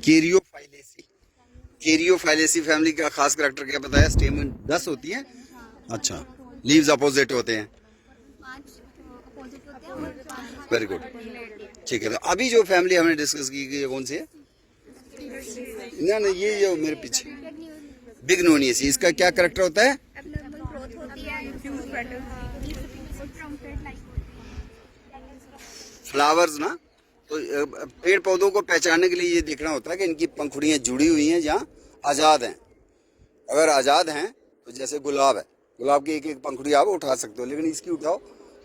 कैरियोफाइलेसी। कैरियोफाइलेसी family का खास character क्या बताया? स्टेमन 10 होती है। अच्छा, लीव्स अपोजिट होते हैं। वेरी गुड, ठीक है। तो अभी जो फैमिली हमने डिस्कस की ये कौन सी है? ना ना, ये जो मेरे पीछे बिग्नोनियसी, इसका क्या करैक्टर होता है? फ्लावर्स ना। तो पेड़ पौधों को पहचानने के लिए ये देखना होता है कि इनकी पंखुड़ियां जुड़ी हुई हैं या आजाद हैं। अगर आजाद हैं तो जैसे गुलाब है, गुलाब की एक एक पंखुड़ी आप उठा सकते हो, लेकिन इसकी उठाओ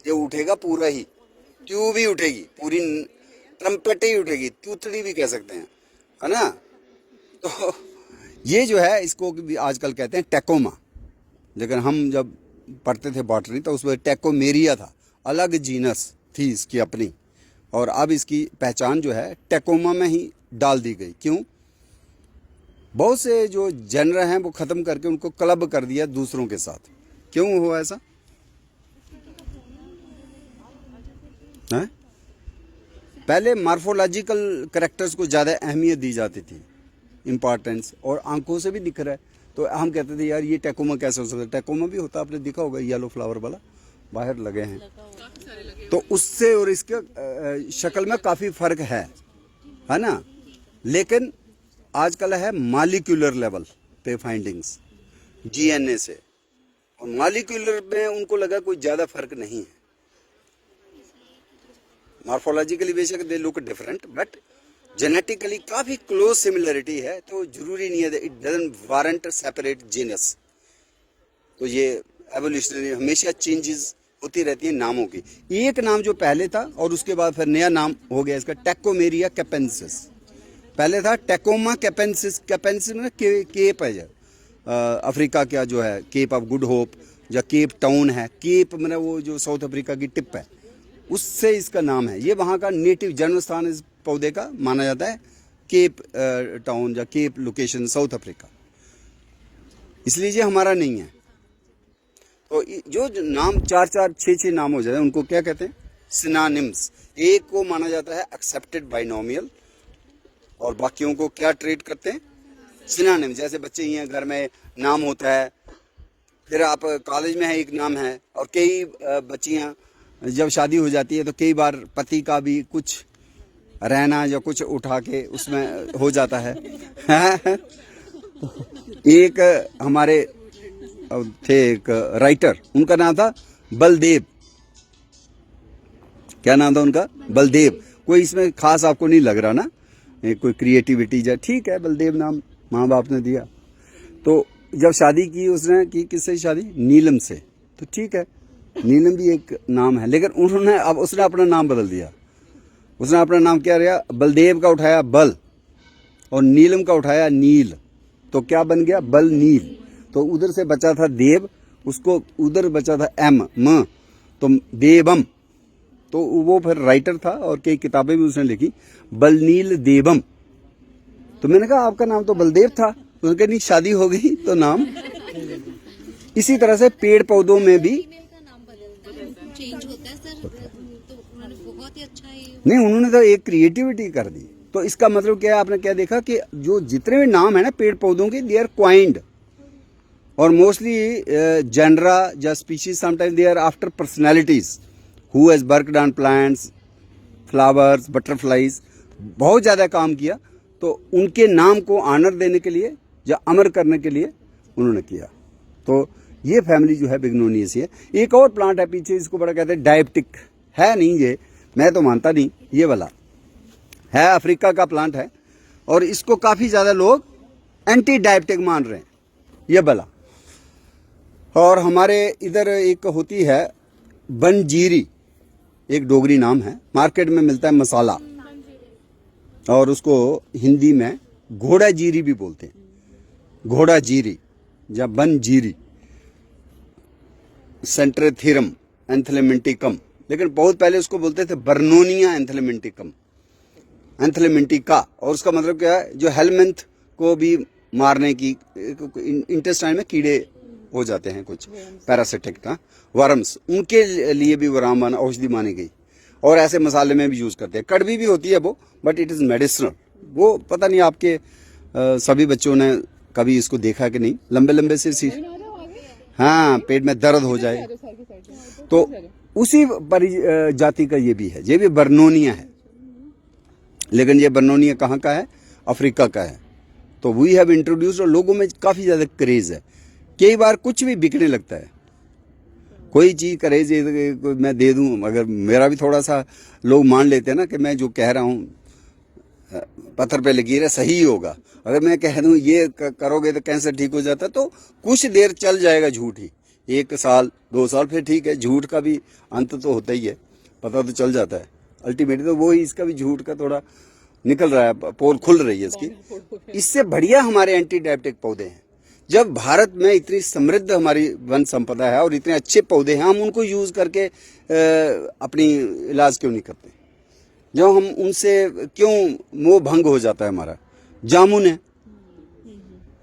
ये उठेगा पूरा ही, ट्यूब ही उठेगी, पूरी ट्रम्पेट ही उठेगी, तूतड़ी भी कह सकते हैं, है ना। तो ये जो है इसको भी आजकल कहते हैं टेकोमा, लेकिन हम जब पढ़ते थे बॉटनी तो उसमें टेकोमेरिया था, अलग जीनस थी इसकी अपनी, और अब इसकी पहचान जो है टेकोमा में ही डाल दी गई। क्यों? बहुत से जो जनर हैं वो ख़त्म करके उनको क्लब कर दिया दूसरों के साथ। क्यों हुआ ऐसा है? पहले मार्फोलॉजिकल करेक्टर्स को ज़्यादा अहमियत दी जाती थी, इम्पॉर्टेंस, और आंखों से भी दिख रहा है तो हम कहते थे यार ये टेकोमा कैसे हो सकता है। टेकोमा भी होता, आपने देखा होगा, येलो फ्लावर वाला बाहर लगे हैं, तो उससे और इसके शक्ल में काफ़ी फ़र्क है ना। लेकिन आजकल है मॉलिक्यूलर लेवल पे फाइंडिंग्स डीएनए से, और मॉलिक्यूलर में उनको लगा कोई ज़्यादा फर्क नहीं है। मॉर्फोलॉजिकली बेशक they look different, but genetically काफ़ी क्लोज सिमिलरिटी है, तो जरूरी नहीं है, it doesn't warrant separate genus. तो ये एवोल्यूशनरी हमेशा चेंजेस होती रहती है नामों की। एक नाम जो पहले था और उसके बाद फिर नया नाम हो गया इसका, टेकोमेरिया कैपेंसिस। पहले था टेकोमा कैपेंसिस, कैपेंसिस में केप है, अफ्रीका का जो है केप ऑफ गुड होप या केप टाउन है, केप मतलब वो जो साउथ अफ्रीका की टिप है, उससे इसका नाम है। ये वहाँ का नेटिव जन्म स्थान इस पौधे का माना जाता है, केप टाउन या केप लोकेशन साउथ अफ्रीका, इसलिए ये हमारा नहीं है। तो जो नाम 4-4, 6-6 नाम हो जाते हैं उनको क्या कहते हैं? सिनोनिम्स। एक को माना जाता है एक्सेप्टेड बाइनोमियल, और बाकियों को क्या ट्रीट करते हैं? सिनोनिम। जैसे बच्चे ही हैं, घर में नाम होता है, फिर आप कॉलेज में है एक नाम है, और कई बच्चियां जब शादी हो जाती है तो कई बार पति का भी कुछ रहना या कुछ उठा के उसमें हो जाता है। एक हमारे थे एक राइटर, उनका नाम था बलदेव। क्या नाम था उनका? बलदेव। कोई इसमें खास आपको नहीं लग रहा ना, कोई क्रिएटिविटी जा, ठीक है, बलदेव नाम माँ बाप ने दिया। तो जब शादी की उसने की, किससे शादी? नीलम से। तो ठीक है, नीलम भी एक नाम है, लेकिन उन्होंने अब उसने अपना नाम बदल दिया। उसने अपना नाम क्या रहा? बलदेव का उठाया बल, और नीलम का उठाया नील, तो क्या बन गया? बल नील। तो उधर से बचा था देव, उसको उधर बचा था एम म, तो देवम। तो वो फिर राइटर था और कई किताबें भी उसने लिखी, बलनील देवम। तो मैंने कहा आपका नाम तो बलदेव था, तो उसने कहा नहीं, शादी हो गई तो नाम। इसी तरह से पेड़ पौधों में भी चेंज होता है सर, तो उन्होंने बहुत ही अच्छा है। नहीं, उन्होंने तो एक क्रिएटिविटी कर दी। तो इसका मतलब क्या है? आपने क्या देखा कि जो जितने भी नाम है ना पेड़ पौधों के, दे आर क्वाइंड, और मोस्टली जेनरा या species sometimes they are after personalities who has worked on plants, flowers, butterflies, बहुत ज़्यादा काम किया, तो उनके नाम को ऑनर देने के लिए या अमर करने के लिए उन्होंने किया। तो ये फैमिली जो है बिग्नोनियसी है। एक और प्लांट है पीछे, इसको बड़ा कहते हैं डायप्टिक, है नहीं ये, मैं तो मानता नहीं, ये वाला है, अफ्रीका का प्लांट है, और इसको काफ़ी ज़्यादा लोग एंटी डायप्टिक मान रहे हैं, ये वाला। और हमारे इधर एक होती है बंजीरी, एक डोगरी नाम है, मार्केट में मिलता है मसाला, और उसको हिंदी में घोड़ा जीरी भी बोलते हैं, घोड़ा जीरी या बंजीरी, सेंट्रेथिरम एंथलेमेंटिकम, लेकिन बहुत पहले उसको बोलते थे बर्नोनिया एंथलेमेंटिकम, एंथलेमेंटिका। और उसका मतलब क्या है? जो हेलमेंथ को भी मारने की, इंटेस्टाइन में कीड़े हो जाते हैं कुछ पैरासिटिक का, वर्म्स, उनके लिए भी औषधि मानी गई, और ऐसे मसाले में भी यूज करते हैं। कड़वी भी होती है वो, बट इट इज मेडिसिनल, वो पता नहीं आपके सभी बच्चों ने कभी इसको देखा कि नहीं, लंबे लंबे से हाँ पेट में दर्द हो जाए, तो उसी जाति का ये भी बर्नोनिया है। लेकिन ये बर्नोनिया कहाँ का है? अफ्रीका का है। तो वी हैव इंट्रोड्यूस्ड, और लोगों में काफ़ी ज़्यादा क्रेज़ है। कई बार कुछ भी बिकने लगता है, कोई चीज़ क्रेज मैं दे दूं, अगर मेरा भी थोड़ा सा लोग मान लेते हैं ना कि मैं जो कह रहा हूँ पत्थर पे लकीर है, सही होगा। अगर मैं कह दूं ये करोगे तो कैंसर ठीक हो जाता है, तो कुछ देर चल जाएगा झूठ ही, 1 साल 2 साल, फिर ठीक है। झूठ का भी अंत तो होता ही है, पता तो चल जाता है अल्टीमेटली। तो वो ही इसका भी झूठ का थोड़ा निकल रहा है, पोल खुल रही है इसकी। इससे बढ़िया हमारे एंटी डायबिटिक पौधे हैं। जब भारत में इतनी समृद्ध हमारी वन संपदा है और इतने अच्छे पौधे हैं, हम उनको यूज करके अपनी इलाज क्यों नहीं करते? जब हम उनसे क्यों मोह भंग हो जाता है हमारा? जामुन है,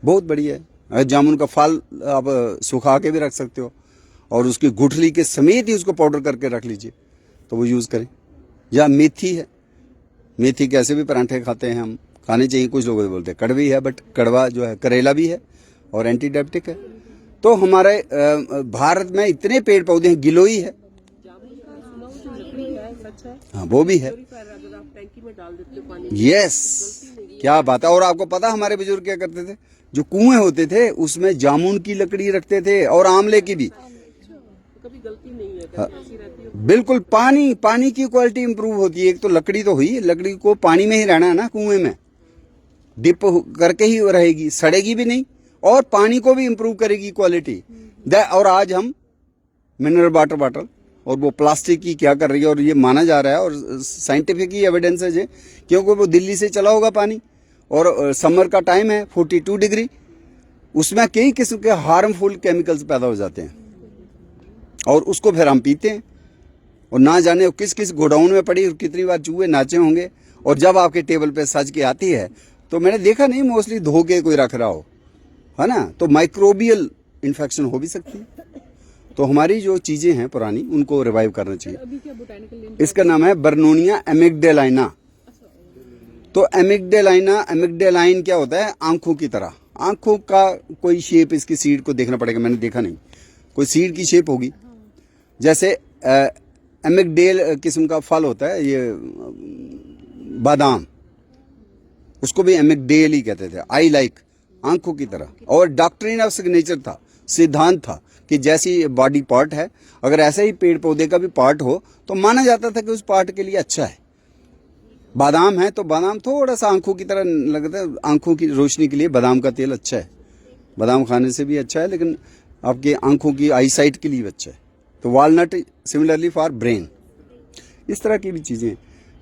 बहुत बढ़िया है। जामुन का फल आप सुखा के भी रख सकते हो, और उसकी गुठली के समेत ही उसको पाउडर करके रख लीजिए, तो वो यूज करें। या मेथी है, मेथी कैसे भी परांठे खाते हैं हम, खाने चाहिए। कुछ लोग बोलते हैं कड़वी है, बट कड़वा जो है करेला भी है और एंटी डायबिटिक है। तो हमारे भारत में इतने पेड़ पौधे हैं, गिलोई है, हाँ वो भी है। यस, क्या बात है। और आपको पता हमारे बुजुर्ग क्या करते थे? जो कुएं होते थे उसमें जामुन की लकड़ी रखते थे और आंवले की भी। कभी गलती नहीं है, ऐसी रहती है। बिल्कुल, पानी की क्वालिटी इंप्रूव होती है। एक तो लकड़ी तो हुई, लकड़ी को पानी में ही रहना है ना, कुएं में डिप करके ही रहेगी, सड़ेगी भी नहीं, और पानी को भी इंप्रूव करेगी क्वालिटी। और आज हम मिनरल वाटर बॉटल और वो प्लास्टिक की क्या कर रही है, और ये माना जा रहा है और साइंटिफिक ही एविडेंस है, क्योंकि वो दिल्ली से चला होगा पानी, और समर का टाइम है 42 डिग्री, उसमें कई किस्म के हार्मफुल केमिकल्स पैदा हो जाते हैं, और उसको फिर हम पीते हैं। और ना जाने वो किस किस गोडाउन में पड़ी और कितनी बार चूहे नाचे होंगे, और जब आपके टेबल पे सज के आती है तो मैंने देखा नहीं, मोस्टली धो के कोई रख रहा हो, है ना, तो माइक्रोबियल इन्फेक्शन हो भी सकती है। तो हमारी जो चीजें हैं पुरानी, उनको रिवाइव करना चाहिए। अभी क्या बोटैनिकल नेम? इसका नाम है बर्नोनिया एमिग्डेलाइना। तो एमिग्डेलाइन क्या होता है? आंखों की तरह। आंखों का कोई शेप, इसकी सीड को देखना पड़ेगा, मैंने देखा नहीं। कोई सीड की शेप होगी, जैसे एमिग्डेल किस्म का फल होता है, ये बादाम, उसको भी एमिग्डेल ही कहते थे। आई लाइक, आंखों की तरह। और डॉक्ट्रिन ऑफ सिग्नेचर था, सिद्धांत था कि जैसी बॉडी पार्ट है, अगर ऐसे ही पेड़ पौधे का भी पार्ट हो तो माना जाता था कि उस पार्ट के लिए अच्छा है। बादाम है तो बादाम थोड़ा सा आंखों की तरह लगता है, आंखों की रोशनी के लिए बादाम का तेल अच्छा है। बादाम खाने से भी अच्छा है, लेकिन आपकी आंखों की आई साइट के लिए भी अच्छा है। तो वॉलनट सिमिलरली फॉर ब्रेन, इस तरह की भी चीज़ें।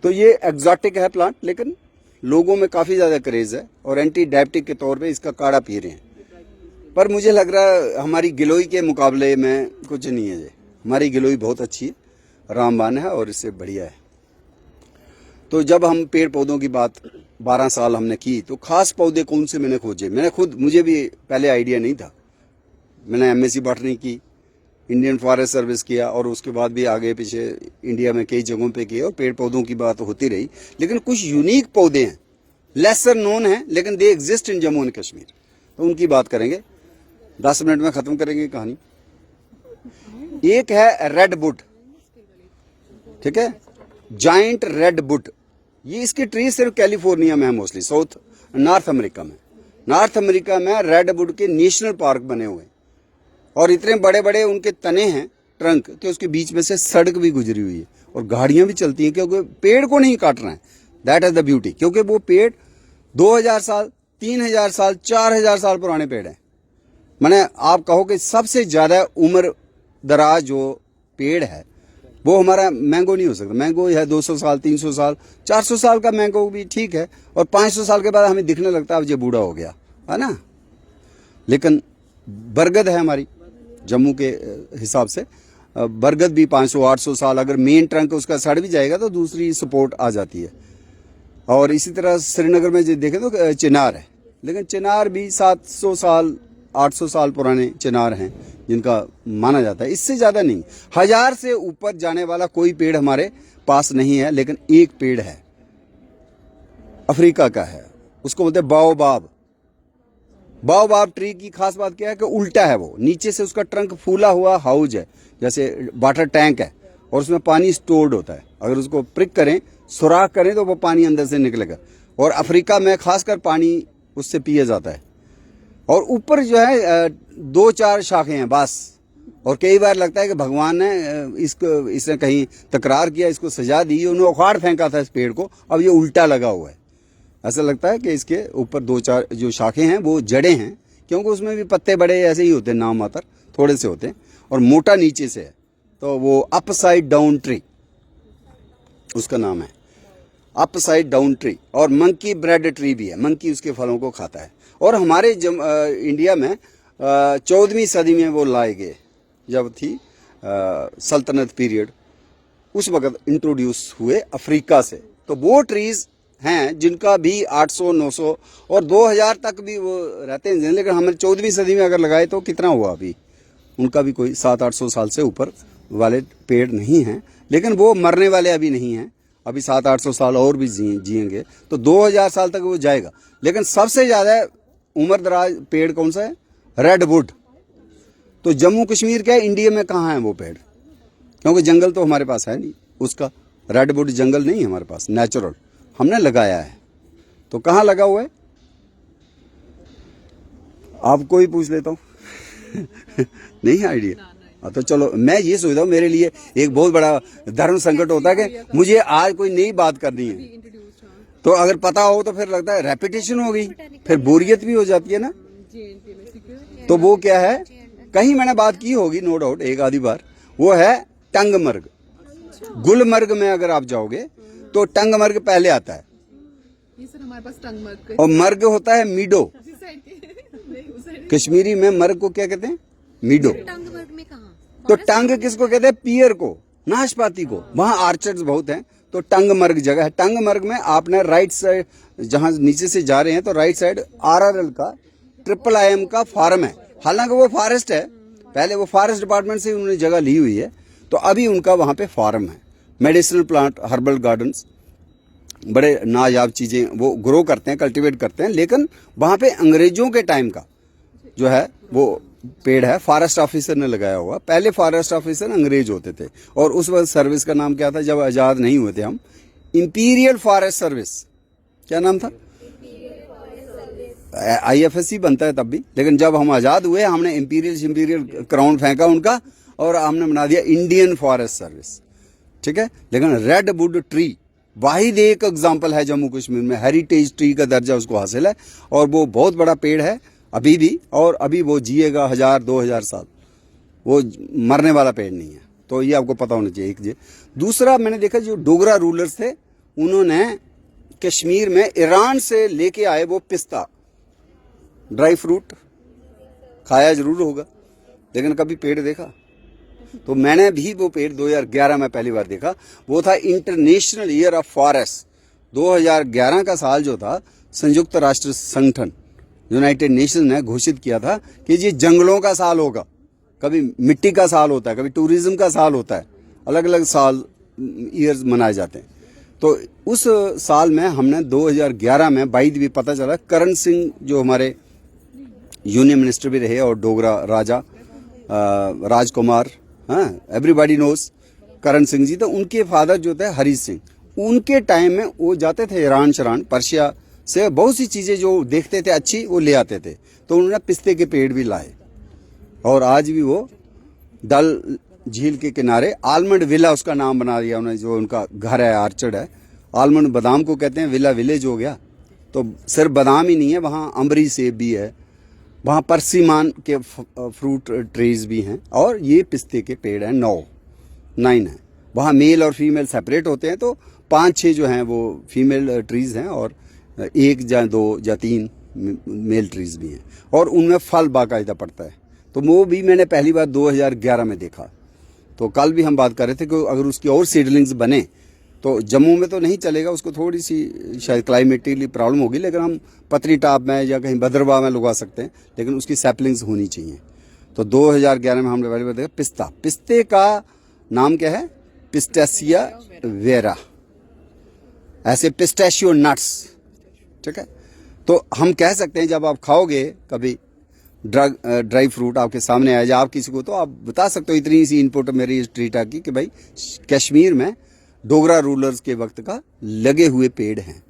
तो ये एग्जॉटिक है प्लांट, लेकिन लोगों में काफ़ी ज़्यादा क्रेज़ है, और एंटी डायबिटिक के तौर पे इसका काढ़ा पी रहे हैं। पर मुझे लग रहा है हमारी गिलोई के मुकाबले में कुछ नहीं है। ये हमारी गिलोई बहुत अच्छी है, रामबान है, और इससे बढ़िया है। तो जब हम पेड़ पौधों की बात 12 साल हमने की, तो खास पौधे कौन से मैंने खोजे। मुझे भी पहले आइडिया नहीं था। मैंने MSc बॉटनी की, इंडियन फॉरेस्ट सर्विस किया, और उसके बाद भी आगे पीछे इंडिया में कई जगहों पे किए, और पेड़ पौधों की बात होती रही। लेकिन कुछ यूनिक पौधे हैं, लेसर नोन है, लेकिन they exist in Jammu and Kashmir, तो उनकी बात करेंगे। 10 मिनट में खत्म करेंगे कहानी। एक है रेड वुड, ठीक है, जाइंट रेड वुड। ये इसकी ट्री सिर्फ कैलिफोर्निया में है, मोस्टली नॉर्थ अमेरिका में। नॉर्थ अमेरिका में रेड वुड के नेशनल पार्क बने हुए हैं, और इतने बड़े बड़े उनके तने हैं, ट्रंक, कि उसके बीच में से सड़क भी गुजरी हुई है, और गाड़ियां भी चलती हैं, क्योंकि पेड़ को नहीं काटना है। दैट इज द ब्यूटी, क्योंकि वो पेड़ 2000 साल 3000 साल 4000 साल पुराने पेड़ हैं। मैंने आप कहो कि सबसे ज्यादा उम्र दराज जो पेड़ है वो हमारा मैंगो नहीं हो सकता। मैंगो है 200 साल 300 साल 400 साल का मैंगो भी ठीक है, और 500 साल के बाद हमें दिखने लगता है अब ये बूढ़ा हो गया, है ना। लेकिन बरगद है हमारी जम्मू के हिसाब से, बरगद भी 500-800 साल, अगर मेन ट्रंक उसका सड़ भी जाएगा तो दूसरी सपोर्ट आ जाती है। और इसी तरह श्रीनगर में जो देखें तो चिनार है, लेकिन चिनार भी 700 साल 800 साल पुराने चिनार हैं जिनका माना जाता है, इससे ज़्यादा नहीं। 1000 से ऊपर जाने वाला कोई पेड़ हमारे पास नहीं है, लेकिन एक पेड़ है, अफ्रीका का है, उसको बोलते हैं बाओबाब। बाओबाब ट्री की खास बात क्या है कि उल्टा है वो, नीचे से उसका ट्रंक फूला हुआ हाउज है, जैसे वाटर टैंक है, और उसमें पानी स्टोर्ड होता है। अगर उसको प्रिक करें, सुराख करें, तो वो पानी अंदर से निकलेगा। और अफ्रीका में खासकर पानी उससे पिया जाता है। और ऊपर जो है 2-4 शाखें हैं बस। और कई बार लगता है कि भगवान ने इसने कहीं तकरार किया, इसको सजा दी, उन्होंने उखाड़ फेंका था इस पेड़ को, अब ये उल्टा लगा हुआ है। ऐसा लगता है कि इसके ऊपर 2-4 जो शाखें हैं वो जड़ें हैं, क्योंकि उसमें भी पत्ते बड़े ऐसे ही होते हैं, नाम मात्र थोड़े से होते हैं, और मोटा नीचे से है, तो वो अपसाइड डाउन ट्री उसका नाम है, अपसाइड डाउन ट्री। और मंकी ब्रेड ट्री भी है, मंकी उसके फलों को खाता है। और हमारे इंडिया में 14वीं सदी में वो लाए गए, जब थी सल्तनत पीरियड, उस वक्त इंट्रोड्यूस हुए अफ्रीका से। तो वो ट्रीज हैं जिनका भी 800, 900 और 2000 तक भी वो रहते हैं। लेकिन हमें 14वीं सदी में अगर लगाए तो कितना हुआ, अभी उनका भी कोई 700-800 साल से ऊपर वाले पेड़ नहीं हैं। लेकिन वो मरने वाले अभी नहीं हैं, अभी 700-800 साल और भी जिएंगे, तो 2000 साल तक वो जाएगा। लेकिन सबसे ज़्यादा उम्र दराज पेड़ कौन सा है? रेडवुड। तो जम्मू कश्मीर क्या है, इंडिया में कहाँ है वो पेड़? क्योंकि जंगल तो हमारे पास है नहीं उसका, रेडवुड जंगल नहीं है हमारे पास, नेचुरल हमने लगाया है। तो कहाँ लगा हुआ है आपको ही पूछ लेता हूँ नहीं आइडिया? हाँ, तो चलो मैं ये सोचता हूँ, मेरे लिए एक बहुत बड़ा धर्म संकट होता है कि मुझे आज कोई नई बात करनी है, तो अगर पता हो तो फिर लगता है रेपिटेशन हो गई, फिर बोरियत भी हो जाती है ना। तो वो क्या है, कहीं मैंने बात की होगी नो डाउट एक आधी बार, वो है टंगमर्ग। गुलमर्ग में अगर आप जाओगे तो टंगमर्ग पहले आता है, ये सर हमारे पास टंगमर्ग और मर्ग होता है मीडो। कश्मीरी में मर्ग को क्या कहते हैं? मीडो। टंगमर्ग में कहाँ? तो टंग किसको कहते हैं? पियर को, नाशपाती को। वहां आर्चर्ड्स बहुत हैं, तो टंगमर्ग जगह है। टंगमर्ग में आपने राइट साइड, जहां नीचे से जा रहे हैं तो राइट साइड RRL का IIIM का फार्म है। हालांकि वो फॉरेस्ट है, पहले वो फॉरेस्ट डिपार्टमेंट से उन्होंने जगह ली हुई है, तो अभी उनका वहां पे फार्म है। मेडिसिनल प्लांट, हर्बल गार्डन्स, बड़े नायाब चीजें वो ग्रो करते हैं, कल्टीवेट करते हैं। लेकिन वहां पे अंग्रेजों के टाइम का जो है वो पेड़ है, फॉरेस्ट ऑफिसर ने लगाया हुआ। पहले फॉरेस्ट ऑफिसर अंग्रेज होते थे, और उस वक्त सर्विस का नाम क्या था जब आजाद नहीं हुए थे हम? Imperial forest service. क्या नाम था? IFSC बनता है तब भी, लेकिन जब हम आजाद हुए हमने इंपीरियल क्राउन फेंका उनका, और हमने बना दिया इंडियन फॉरेस्ट सर्विस। ठीक है। लेकिन रेडवुड ट्री वाहिद एक एग्जाम्पल है जम्मू कश्मीर में, हेरिटेज ट्री का दर्जा उसको हासिल है, और वो बहुत बड़ा पेड़ है अभी भी, और अभी वो जिएगा 1000-2000 साल, वो मरने वाला पेड़ नहीं है। तो ये आपको पता होना चाहिए। एक ये दूसरा, मैंने देखा जो डोगरा रूलर्स थे, उन्होंने कश्मीर में ईरान से लेके आए वो पिस्ता, ड्राई फ्रूट खाया जरूर होगा, लेकिन कभी पेड़ देखा? तो मैंने भी वो पेड़ 2011 में पहली बार देखा। वो था इंटरनेशनल ईयर ऑफ फॉरेस्ट। 2011 का साल जो था, संयुक्त राष्ट्र संगठन यूनाइटेड नेशन ने घोषित किया था कि ये जंगलों का साल होगा। कभी मिट्टी का साल होता है, कभी टूरिज्म का साल होता है, अलग अलग साल ईयर्स मनाए जाते हैं। तो उस साल में हमने 2011 में बाईद भी पता चला, करण सिंह जो हमारे यूनियन मिनिस्टर भी रहे, और डोगरा राजा राजकुमार, हाँ एवरीबॉडी नोज करण सिंह जी, तो उनके फादर जो थे हरी सिंह, उनके टाइम में वो जाते थे ईरान शरान पर्शिया से, बहुत सी चीज़ें जो देखते थे अच्छी वो ले आते थे। तो उन्होंने पिस्ते के पेड़ भी लाए, और आज भी वो डल झील के किनारे आलमंड विला उसका नाम बना दिया उन्होंने, जो उनका घर है, आर्चर्ड है। आलमंड बादाम को कहते हैं, विला विलेज हो गया। तो सिर्फ बादाम ही नहीं है, वहाँ अम्बरी सेब भी है, वहाँ परसिमान के फ्रूट ट्रीज भी हैं, और ये पिस्ते के पेड़ हैं 9 हैं। वहाँ मेल और फीमेल सेपरेट होते हैं, तो 5-6 जो हैं वो फीमेल ट्रीज हैं, और 1 या 2 या 3 मेल ट्रीज भी हैं, और उनमें फल बाकायदा पड़ता है। तो वो भी मैंने पहली बार 2011 में देखा। तो कल भी हम बात कर रहे थे कि अगर उसकी और सीडलिंग्स बने तो जम्मू में तो नहीं चलेगा, उसको थोड़ी सी शायद क्लाइमेटिकली प्रॉब्लम होगी, लेकिन हम पतरी टाप में या कहीं भद्रवाह में लगा सकते हैं, लेकिन उसकी सैपलिंग्स होनी चाहिए। तो 2011 में हमने पहली बार देखा पिस्ता। पिस्ते का नाम क्या है? पिस्टेसिया वेरा। ऐसे पिस्टैशियो नट्स, ठीक है। तो हम कह सकते हैं जब आप खाओगे कभी ड्राई फ्रूट आपके सामने आया या आप किसी को, तो आप बता सकते हो इतनी सी इनपुट मेरी इस ट्रीटा की कि भाई कश्मीर में डोगरा रूलर्स के वक्त का लगे हुए पेड़ हैं,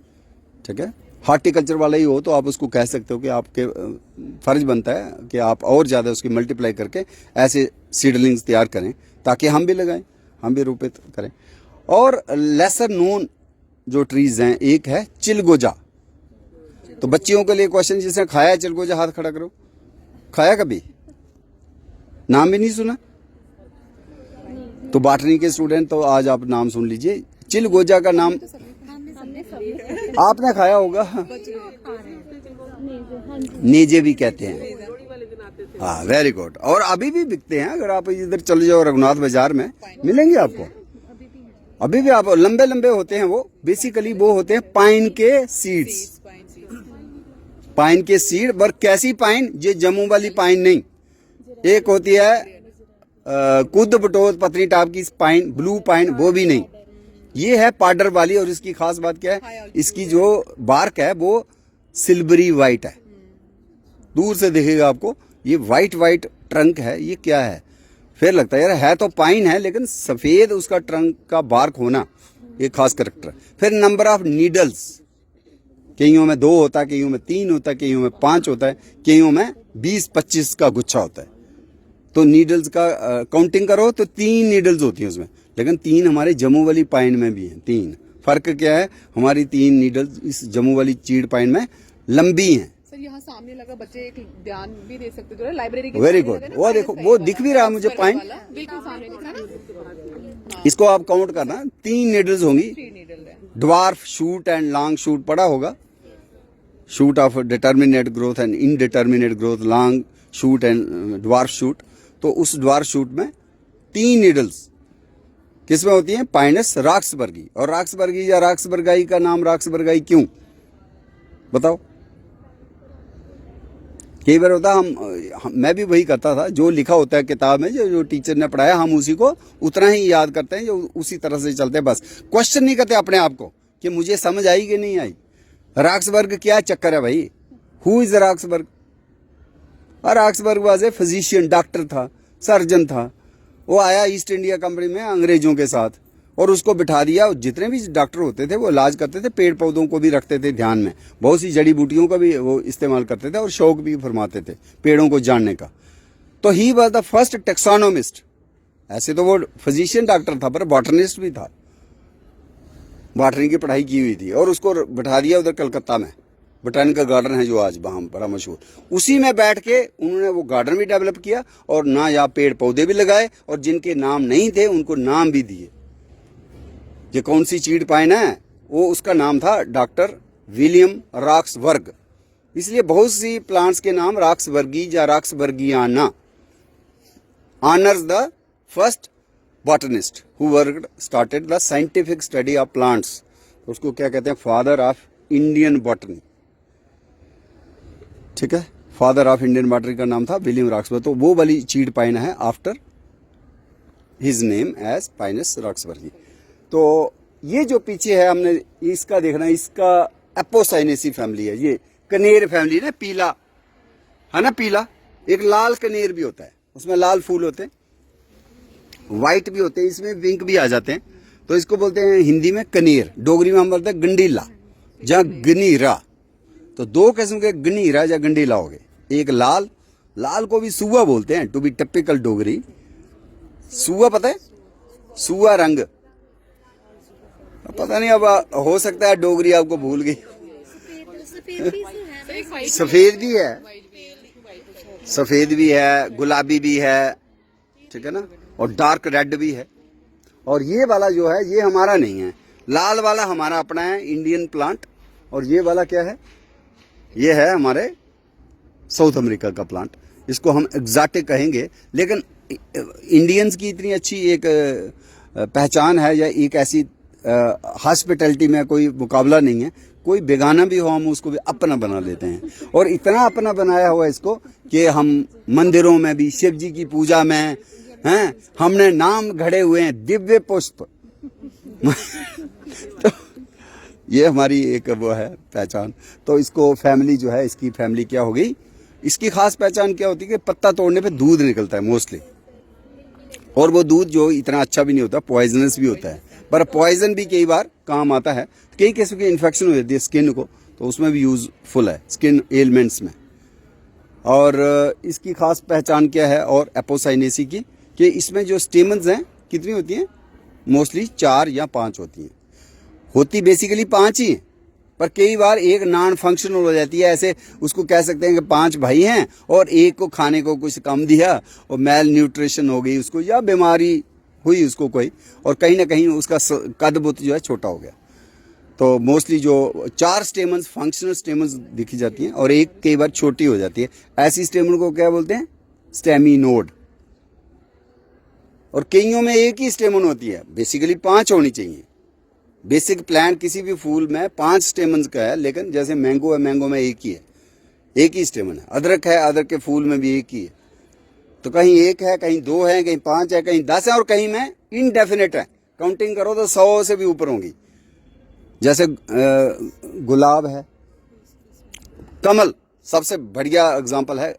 ठीक है। हार्टिकल्चर वाला ही हो तो आप उसको कह सकते हो कि आपके फर्ज बनता है कि आप और ज़्यादा उसकी मल्टीप्लाई करके ऐसे सीडलिंग्स तैयार करें ताकि हम भी लगाएं, हम भी रोपित करें। और लेसर नोन जो ट्रीज हैं, एक है चिलगोजा। तो बच्चियों के लिए क्वेश्चन, जिसने खाया है चिलगोजा हाथ खड़ा करो। खाया कभी? नाम भी नहीं सुना? तो बॉटनी के स्टूडेंट तो आज आप नाम सुन लीजिए। चिलगोजा का नाम आपने खाया होगा, नेजे भी कहते हैं। हाँ, वेरी गुड। और अभी भी बिकते हैं, अगर आप इधर चले जाओ रघुनाथ बाजार में मिलेंगे आपको। अभी भी आप लंबे लंबे होते हैं, वो बेसिकली वो होते हैं पाइन के सीड्स, पाइन के सीड। पर कैसी पाइन? ये जम्मू वाली पाइन नहीं, एक होती है कुद बटोत पतली टाप की पाइन, ब्लू पाइन, वो भी नहीं। ये है पाउडर वाली। और इसकी खास बात क्या है, इसकी जो बार्क है वो सिल्वरी वाइट है, दूर से दिखेगा आपको। ये वाइट वाइट ट्रंक है, ये क्या है? फिर लगता है यार है तो पाइन है, लेकिन सफेद उसका ट्रंक का बार्क होना एक खास करेक्टर। फिर नंबर ऑफ नीडल्स, कईयों में 2 होता है, कईयों में 3 होता है, कईयों में 5 होता है, कईयों में 20-25 का गुच्छा होता है। तो नीडल्स का काउंटिंग करो तो 3 नीडल्स होती हैं उसमें, लेकिन 3 हमारे जम्मू वाली पाइन में भी हैं। 3 फर्क क्या है? हमारी 3 नीडल्स इस जम्मू वाली चीड़ पाइन में लंबी हैं। सर यहाँ सामने लगा, बच्चे एक ध्यान भी दे सकते हैं लाइब्रेरी के। Very good. वो देखो, वो दिख भी रहा है मुझे पाइन, बिल्कुल सामने दिखा ना। इसको आप काउंट करना, 3 नीडल्स होंगी। Dwarf shoot and long shoot पड़ा होगा, shoot of determinate growth and indeterminate growth, long shoot and dwarf shoot. तो उस ड्वार्फ शूट में 3 नीडल्स किसमें होती हैं? Pinus roxburghii. और रॉक्सबर्गी या रॉक्सबर्गाई का नाम रॉक्सबर्गाई क्यों? बताओ। कई बार होता मैं भी वही करता था, जो लिखा होता है किताब में, जो टीचर ने पढ़ाया हम उसी को उतना ही याद करते हैं, जो उसी तरह से चलते हैं। बस क्वेश्चन नहीं करते अपने आप को कि मुझे समझ आई कि नहीं आई। रॉक्सबर्ग क्या चक्कर है भाई? Who is Roxburgh? Roxburgh was a physician, doctor था, सर्जन था। वो आया ईस्ट इंडिया कंपनी में अंग्रेजों के साथ, और उसको बिठा दिया। जितने भी डॉक्टर होते थे वो इलाज करते थे, पेड़ पौधों को भी रखते थे ध्यान में, बहुत सी जड़ी बूटियों का भी वो इस्तेमाल करते थे, और शौक भी फरमाते थे पेड़ों को जानने का। तो he was the first taxonomist. ऐसे तो वो फिजिशियन डॉक्टर था, पर बॉटनिस्ट भी था, बॉटनी की पढ़ाई की हुई थी। और उसको बिठा दिया उधर कलकत्ता में, बोटानिकल गार्डन है जो आज वहाँ बड़ा मशहूर, उसी में बैठ के उन्होंने वो गार्डन भी डेवलप किया, और ना यहाँ पेड़ पौधे भी लगाए, और जिनके नाम नहीं थे उनको नाम भी दिए। ये कौन सी चीड़ पाइन है? वो उसका नाम था डॉक्टर विलियम रॉक्सबर्ग। इसलिए बहुत सी प्लांट्स के नाम रॉक्सबर्गी या roxburghiana, honours the first botanist who worked started the scientific study of plants. उसको क्या कहते हैं? फादर ऑफ इंडियन बॉटनी, ठीक है। फादर ऑफ इंडियन बॉटनी का नाम था विलियम रॉक्सबर्ग। तो वो वाली चीड़ पाइन है after his name as Pinus roxburghii. तो ये जो पीछे है हमने इसका देखना, इसका एपोसाइनेसी फैमिली है, ये कनेर फैमिली ना, पीला है ना, पीला। एक लाल कनेर भी होता है, उसमें लाल फूल होते हैं, व्हाइट भी होते हैं, इसमें विंक भी आ जाते हैं। तो इसको बोलते हैं हिंदी में कनेर, डोगरी में हम बोलते हैं गंडीला या गनीरा। तो 2 किस्म के गनीरा या गंडीला हो गए। एक लाल, लाल को भी सुआ बोलते हैं, टू बी टिपिकल डोगरी। सुआ पता है? सुआ रंग, पता नहीं, अब हो सकता है डोगरी आपको भूल गई। सफेद भी है, सफेद भी है, गुलाबी भी है, ठीक है ना, और डार्क रेड भी है। और ये वाला जो है ये हमारा नहीं है, लाल वाला हमारा अपना है, इंडियन प्लांट। और ये वाला क्या है? ये है हमारे साउथ अमेरिका का प्लांट। इसको हम एग्जॉटिक कहेंगे, लेकिन इंडियंस की इतनी अच्छी एक पहचान है, या एक ऐसी हॉस्पिटैलिटी में कोई मुकाबला नहीं है। कोई बेगाना भी हो हम उसको भी अपना बना लेते हैं, और इतना अपना बनाया हुआ है इसको कि हम मंदिरों में भी, शिव जी की पूजा में हैं, हमने नाम घड़े हुए हैं दिव्य पुष्प। ये हमारी एक वो है पहचान। तो इसको फैमिली जो है, इसकी फैमिली क्या हो गई, इसकी खास पहचान क्या होती है कि पत्ता तोड़ने पे दूध निकलता है मोस्टली, और वो दूध जो इतना अच्छा भी नहीं होता, पॉइजनस भी होता है, पर पॉइजन भी कई बार काम आता है। कई केसों की इन्फेक्शन हो जाती है स्किन को, तो उसमें भी यूजफुल है स्किन एलिमेंट्स में। और इसकी खास पहचान क्या है और एपोसाइनेसी की, कि इसमें जो स्टेमन्स हैं कितनी होती हैं, मोस्टली 4 या 5 होती हैं। होती बेसिकली 5 ही हैं, पर कई बार एक नॉन फंक्शनल हो जाती है। ऐसे उसको कह सकते हैं कि 5 भाई हैं और एक को खाने को कुछ कम दिया और मेल न्यूट्रिशन हो गई उसको, या बीमारी हुई उसको कोई, और कहीं ना कहीं उसका कद बुत जो है छोटा हो गया। तो मोस्टली जो 4 स्टेमन्स फंक्शनल स्टेमन्स दिखी जाती हैं और एक कई बार छोटी हो जाती है। ऐसी स्टेमन को क्या बोलते हैं, स्टेमिनोड। और कईयों में एक ही स्टेमन होती है, बेसिकली 5 होनी चाहिए। बेसिक प्लांट किसी भी फूल में 5 स्टेमन्स का है, लेकिन जैसे मैंगो है, मैंगो में एक ही है, एक ही स्टेमन है। अदरक है, अदरक के फूल में भी एक ही है। तो कहीं 1 है, कहीं 2 है, कहीं 5 है, कहीं 10 है, और कहीं में इनडेफिनेट है। काउंटिंग करो तो 100 से भी ऊपर होंगी। जैसे गुलाब है, कमल सबसे बढ़िया एग्जांपल है,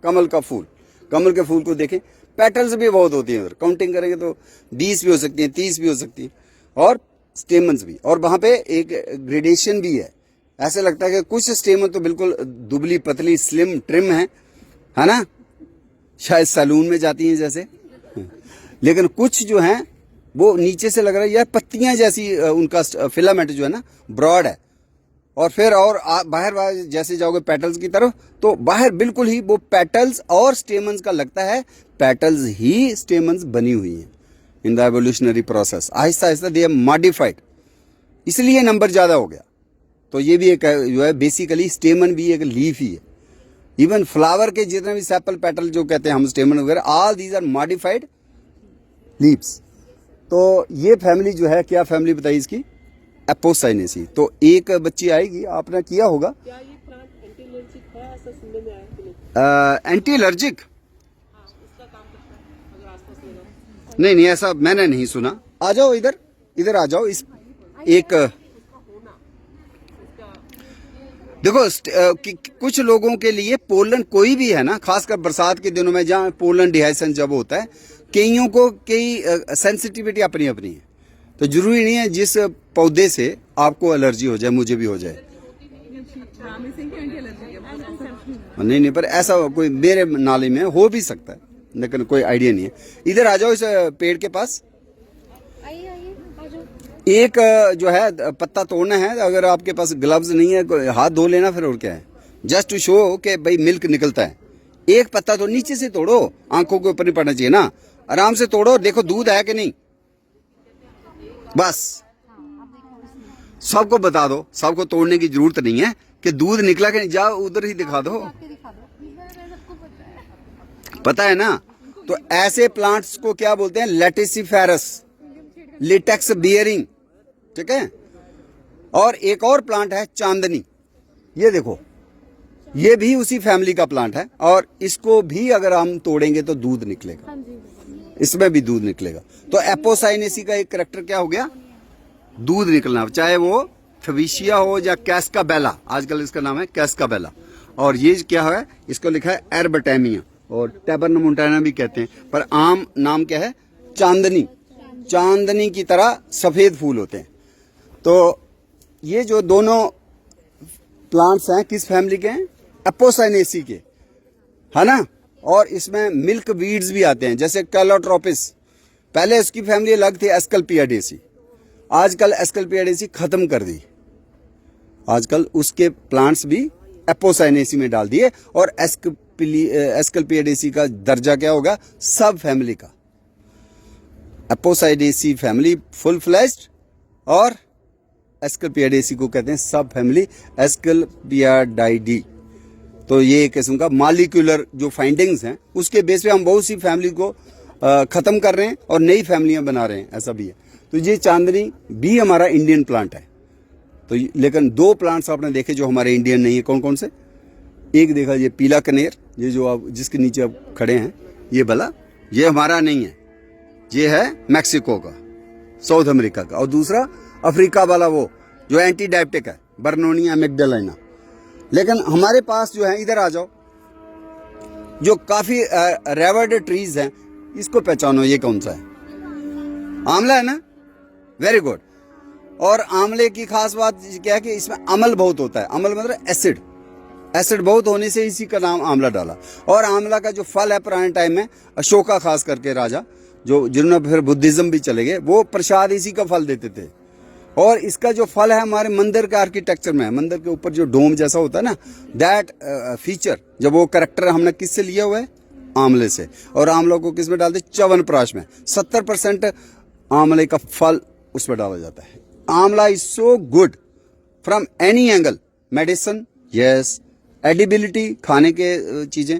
कमल का फूल। कमल के फूल को देखें, पेटल्स भी बहुत होती हैं, काउंटिंग करेंगे तो 20 भी हो सकती हैं, 30 भी हो सकती है, और स्टेमन्स भी। और वहां पे एक ग्रेडेशन भी है। ऐसे लगता है कि कुछ स्टेमन तो बिल्कुल दुबली पतली स्लिम ट्रिम है ना, शायद सैलून में जाती हैं जैसे, लेकिन कुछ जो हैं वो नीचे से लग रहा है यार पत्तियां जैसी, उनका फिलामेंट जो है ना ब्रॉड है। और फिर और बाहर जैसे जाओगे पेटल्स की तरफ, तो बाहर बिल्कुल ही वो पेटल्स और स्टेमन्स का लगता है, पेटल्स ही स्टेमन्स बनी हुई हैं in the evolutionary process. Aahista Aahista they modified, इसलिए नंबर ज्यादा हो गया। तो ये भी एक जो है बेसिकली स्टेमन भी एक लीफ ही है। इवन फ्लावर के जितने भी सेपल पेटल जो कहते हैं हम स्टेमन वगैरह, all these are modified leaves. तो ये फैमिली जो है, क्या फैमिली बताई इसकी, एपोसाइनेसी। तो एक बच्ची आएगी, आपने किया होगा। क्या ये प्लांट एंटी एलर्जिक है, ऐसा सुनने में आया कि नहीं? एंटी एलर्जिक इसका काम करता है अगर आसपास लगा? नहीं, ऐसा मैंने नहीं सुना। आ जाओ इधर, इधर आ जाओ। इस एक देखो कुछ लोगों के लिए पोलन कोई भी है ना, खासकर बरसात के दिनों में जहाँ पोलन डिहाइसन जब होता है, कईयों को कई सेंसिटिविटी अपनी अपनी है। तो जरूरी नहीं है जिस पौधे से आपको एलर्जी हो जाए, मुझे भी हो जाए। नहीं, पर ऐसा कोई मेरे नाले में हो भी सकता है, लेकिन कोई आइडिया नहीं है। इधर आ जाओ इस पेड़ के पास। आइए आइए आ जाओ। एक जो है पत्ता तोड़ना है, अगर आपके पास ग्लव्स नहीं है हाथ धो लेना फिर, और क्या है, जस्ट टू शो कि भाई मिल्क निकलता है। एक पत्ता तो नीचे से तोड़ो, आंखों के ऊपर नहीं पड़ना चाहिए ना, आराम से तोड़ो, देखो दूध है कि नहीं, बस सबको बता दो। सबको तोड़ने की जरूरत नहीं है कि दूध निकला कि नहीं, जाओ उधर ही दिखा दो, पता है ना। तो ऐसे प्लांट्स को क्या बोलते हैं, लेटिसिफेरस, लिटेक्स बियरिंग, ठीक है। और एक और प्लांट है चांदनी, ये देखो, ये भी उसी फैमिली का प्लांट है, और इसको भी अगर हम तोड़ेंगे तो दूध निकलेगा, इसमें भी दूध निकलेगा। तो एपोसाइनेसी का एक करैक्टर क्या हो गया, दूध निकलना, चाहे वो फविशिया हो या कैस्काबेला, आजकल इसका नाम है कैस्काबेला। और ये क्या है, इसको लिखा है एरबटेमिया, और टैबर्नमुंटाना भी कहते हैं, पर आम नाम क्या है, चांदनी। चांदनी की तरह सफेद फूल होते हैं। तो ये जो दोनों प्लांट्स हैं किस फैमिली के हैं, एपोसाइनेसी के, है ना। और इसमें मिल्क वीड्स भी आते हैं, जैसे कैलोट्रोपिस, पहले उसकी फैमिली अलग थी, एस्कल्पियाडेसी। आजकल एस्कल्पियाडेसी खत्म कर दी, आजकल उसके प्लांट्स भी एपोसाइनेसी में डाल दिए, और एस्कल्पियाडेसी का दर्जा क्या होगा, सब फैमिली का। एपोसाइडेसी फैमिली फुल फ्लेश्ड, और एस्कल्पियाडेसी को कहते हैं सब फैमिली एस्कल्पियाडाइडी। तो ये एक किस्म का मॉलिक्यूलर जो फाइंडिंग्स हैं उसके बेस पे हम बहुत सी फैमिली को खत्म कर रहे हैं और नई फैमिलियां बना रहे हैं, ऐसा भी है। तो ये चांदनी भी हमारा इंडियन प्लांट है। तो लेकिन 2 प्लांट्स आपने देखे जो हमारे इंडियन नहीं है, कौन कौन से, एक देखा ये पीला कनेर, ये जो आप जिसके नीचे आप खड़े हैं, ये भला ये हमारा नहीं है, ये है मैक्सिको का, साउथ अमेरिका का। और दूसरा अफ्रीका वाला वो जो एंटी डायबिटिक है, बर्नोनिया एमिग्डालिना। लेकिन हमारे पास जो है, इधर आ जाओ, जो काफी रेवर्ड ट्रीज हैं, इसको पहचानो, ये कौन सा है? आंवला है ना, वेरी गुड। और आंवले की खास बात क्या है कि इसमें अमल बहुत होता है। अमल मतलब एसिड, एसिड बहुत होने से इसी का नाम आंवला डाला। और आंवला का जो फल है, पुराने टाइम में अशोका खास करके राजा, जो जिन्होंने फिर बुद्धिज्म भी चले गए, वो प्रसाद इसी का फल देते थे। और इसका जो फल है हमारे मंदिर के आर्किटेक्चर में है, मंदिर के ऊपर जो डोम जैसा होता है ना, दैट फीचर, जब वो करेक्टर हमने किससे लिया हुआ है? आंवले से। और आंवलों को किस में डालते? च्यवनप्राश में। 70% आंवले का फल उसमें डाला जाता है। Amla is so good from any angle, medicine, yes, edibility, खाने के चीजें,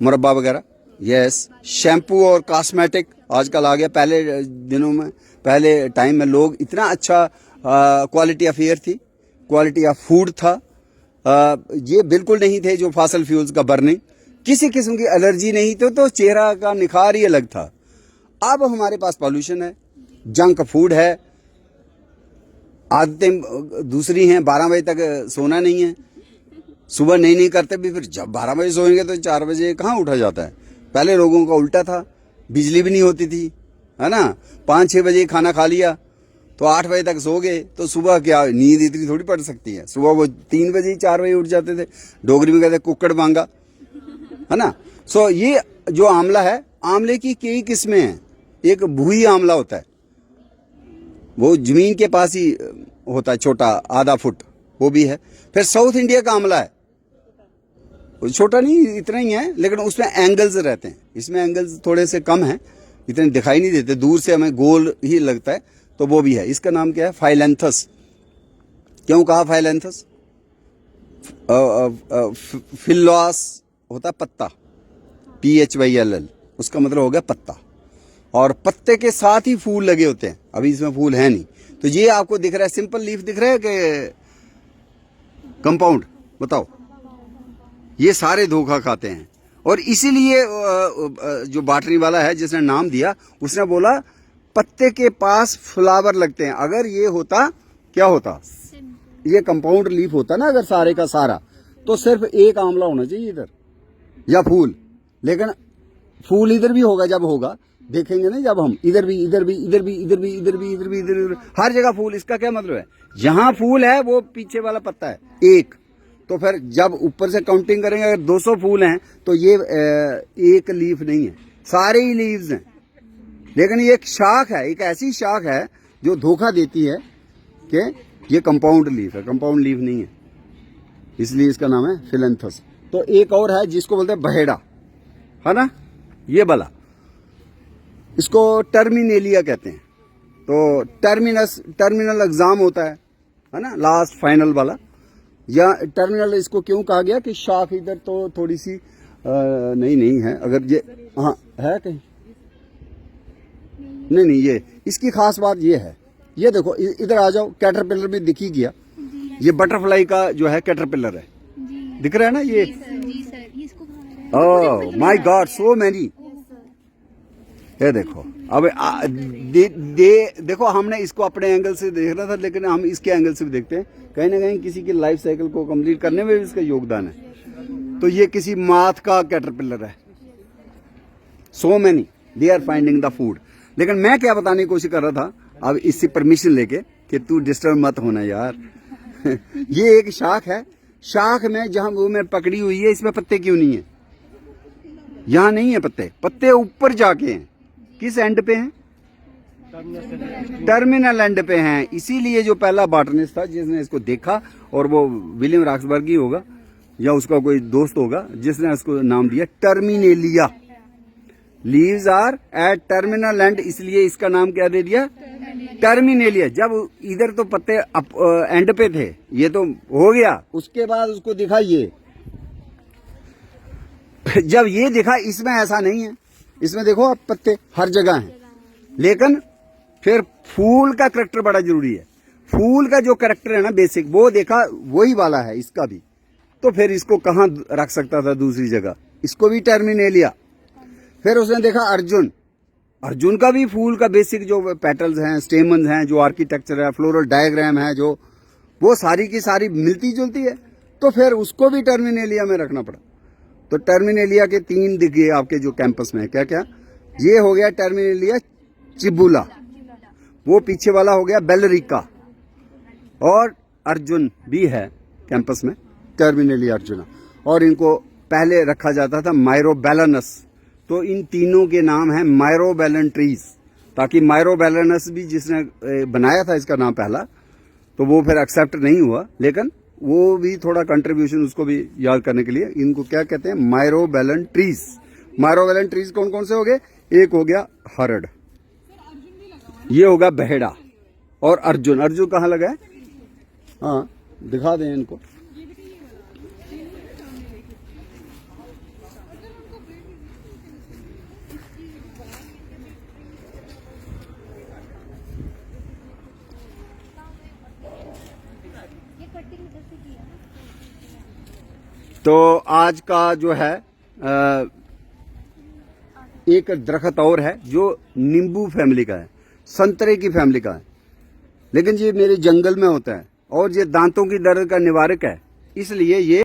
मुरब्बा वगैरह, यस, शैम्पू और कॉस्मेटिक आजकल आ गया। पहले दिनों में, पहले टाइम में लोग इतना अच्छा क्वालिटी ऑफ एयर थी, क्वालिटी ऑफ फूड था, ये बिल्कुल नहीं थे जो फॉसल फ्यूल्स का बर्निंग, किसी किस्म की एलर्जी नहीं थी, तो चेहरा का निखार ही अलग था। अब हमारे पास पॉल्यूशन है, जंक फूड है, आदतें दूसरी हैं, 12 बजे तक सोना नहीं है, सुबह नहीं करते भी, फिर जब 12 बजे सोएंगे तो 4 बजे कहाँ उठा जाता है। पहले लोगों का उल्टा था, बिजली भी नहीं होती थी, है ना, 5-6 बजे खाना खा लिया तो 8 बजे तक सो गए, तो सुबह क्या नींद इतनी थोड़ी पड़ सकती है। सुबह वो 3 बजे 4 बजे उठ जाते थे, डोगरी में कहते कुक्कड़ मांगा, है ना। सो ये जो आंवला है, आंवले की कई किस्में हैं। एक भूई आंवला होता है, वो जमीन के पास ही होता है, छोटा, आधा फुट, वो भी है। फिर साउथ इंडिया का आंवला है, वो छोटा नहीं, इतना ही है, लेकिन उसमें एंगल्स रहते हैं। इसमें एंगल्स थोड़े से कम हैं, इतने दिखाई नहीं देते, दूर से हमें गोल ही लगता है, तो वो भी है। इसका नाम क्या है? फाइलेंथस। क्यों कहा फाइलेंथस? फिल्लॉस होता पत्ता, PHYLL, उसका मतलब हो गया पत्ता। और पत्ते के साथ ही फूल लगे होते हैं। अभी इसमें फूल है नहीं, तो ये आपको दिख रहा है, सिंपल लीफ दिख रहा है कि कंपाउंड? बताओ। ये सारे धोखा खाते हैं। और इसीलिए जो बाटरी वाला है जिसने नाम दिया, उसने बोला पत्ते के पास फ्लावर लगते हैं। अगर ये होता, क्या होता, ये कंपाउंड लीफ होता ना अगर सारे का सारा, तो सिर्फ एक आंवला होना चाहिए इधर, या फूल। लेकिन फूल इधर भी होगा, जब होगा देखेंगे ना, जब हम इधर भी, इधर भी, इधर भी, इधर भी, इधर भी, इधर भी, इधर, हर जगह फूल। इसका क्या मतलब है? जहां फूल है वो पीछे वाला पत्ता है एक। तो फिर जब ऊपर से काउंटिंग करेंगे, अगर 200 फूल हैं तो ये एक लीफ नहीं है, सारे ही लीव्स हैं। लेकिन ये एक शाख है, एक ऐसी शाख है जो धोखा देती है कि ये कंपाउंड लीफ है, कंपाउंड लीफ नहीं है, इसलिए इसका नाम है फिलेंथस। तो एक और है जिसको बोलते हैं बहेड़ा, है ना, ये वाला, इसको टर्मिनेलिया कहते हैं। तो टर्मिनल एग्जाम होता है ना, लास्ट फाइनल वाला, या टर्मिनल इसको क्यों कहा गया कि शाख इधर तो थोड़ी सी नहीं है। अगर ये, हाँ है कहीं, नहीं, ये इसकी खास बात ये है, ये देखो, इधर आ जाओ, कैटरपिलर भी दिख ही गया, ये बटरफ्लाई का जो है कैटरपिलर है, दिख रहा है ना ये। जी सर, ये इसको oh my God, so many. ये देखो, अब देखो, हमने इसको अपने एंगल से देख रहा था, लेकिन हम इसके एंगल से भी देखते हैं। कहीं ना कहीं किसी की लाइफ साइकिल को कंप्लीट करने में भी इसका योगदान है। तो ये किसी माथ का कैटरपिलर है। So many, they are finding the food. लेकिन मैं क्या बताने की कोशिश कर रहा था, अब इससे परमिशन लेके कि तू डिस्टर्ब मत होना यार। ये एक शाख है, शाख में जहां वो मैं पकड़ी हुई है, इसमें पत्ते क्यों नहीं है? यहां नहीं है पत्ते, पत्ते ऊपर जाके हैं। किस एंड पे हैं? टर्मिनल एंड पे हैं। इसीलिए जो पहला बॉटनिस्ट था जिसने इसको देखा, और वो विलियम रॉक्सबर्ग ही होगा या उसका कोई दोस्त होगा, जिसने इसको नाम दिया Terminalia. Leaves are at terminal end, इसलिए इसका नाम क्या दे दिया? टर्मिनेलिया। जब इधर तो पत्ते एंड पे थे, ये तो हो गया, उसके बाद उसको दिखा ये। जब ये दिखा, इसमें ऐसा नहीं है, इसमें देखो आप पत्ते हर जगह हैं। लेकिन फिर फूल का करैक्टर बड़ा जरूरी है। फूल का जो करैक्टर है ना बेसिक, वो देखा, वही वाला है इसका भी। तो फिर इसको कहाँ रख सकता था दूसरी जगह? इसको भी टर्मिनेलिया। फिर उसने देखा अर्जुन, अर्जुन का भी फूल का बेसिक जो पेटल्स हैं, स्टेमन्स हैं, जो आर्किटेक्चर है, फ्लोरल डायग्राम है, जो वो सारी की सारी मिलती जुलती है, तो फिर उसको भी टर्मिनेलिया में रखना पड़ा। तो टर्मिनेलिया के 3 दिख गए आपके जो कैंपस में है। क्या क्या? ये हो गया टर्मिनेलिया चिबुला, वो पीछे वाला हो गया बेलरिका, और अर्जुन भी है कैंपस में, टर्मिनेलिया अर्जुना। और इनको पहले रखा जाता था माइरोबेलनस। तो इन तीनों के नाम हैं माइरोबेलन ट्रीज, ताकि माइरोबेलनस भी जिसने बनाया था इसका नाम पहला, तो वो फिर एक्सेप्ट नहीं हुआ, लेकिन वो भी थोड़ा कंट्रीब्यूशन उसको भी याद करने के लिए इनको क्या कहते हैं, माइरोबेलन ट्रीज। माइरोबेलन ट्रीज कौन कौन से हो गए? एक हो गया हरड़, ये होगा बहेड़ा, और अर्जुन। अर्जुन कहाँ लगा है? हाँ दिखा दें इनको। तो आज का जो है एक दरख्त और है जो नींबू फैमिली का है, संतरे की फैमिली का है, लेकिन ये मेरे जंगल में होता है और ये दांतों की दर्द का निवारक है, इसलिए ये